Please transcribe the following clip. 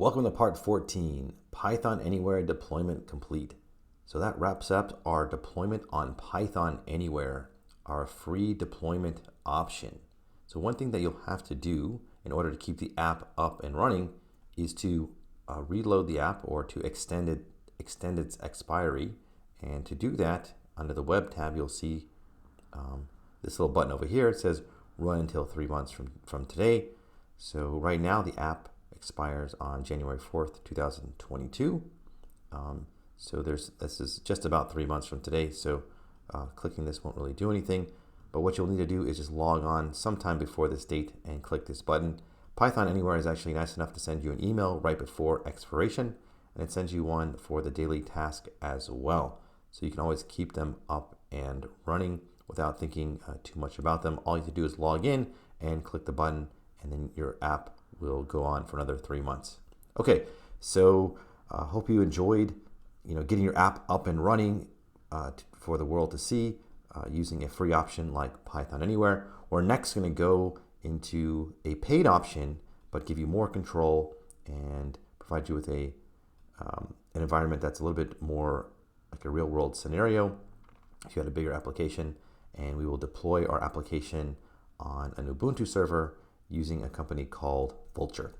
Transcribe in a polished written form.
Welcome to part 14, Python Anywhere deployment complete. So that wraps up our deployment on Python Anywhere, our free deployment option. So one thing that you'll have to do in order to keep the app up and running is to reload the app or to extend its expiry. And to do that, under the Web tab, you'll see this little button over here. It says run until 3 months from today. So right now the app expires on January 4th, 2022. So this is just about 3 months from today. So clicking this won't really do anything. But what you'll need to do is just log on sometime before this date and click this button. Python Anywhere is actually nice enough to send you an email right before expiration, and it sends you one for the daily task as well. So you can always keep them up and running without thinking too much about them. All you have to do is log in and click the button, and then your app will go on for another 3 months. Okay, so hope you enjoyed, getting your app up and running for the world to see using a free option like Python Anywhere. We're next going to go into a paid option, but give you more control and provide you with an environment that's a little bit more like a real world scenario if you had a bigger application. And we will deploy our application on an Ubuntu server using a company called Vultr.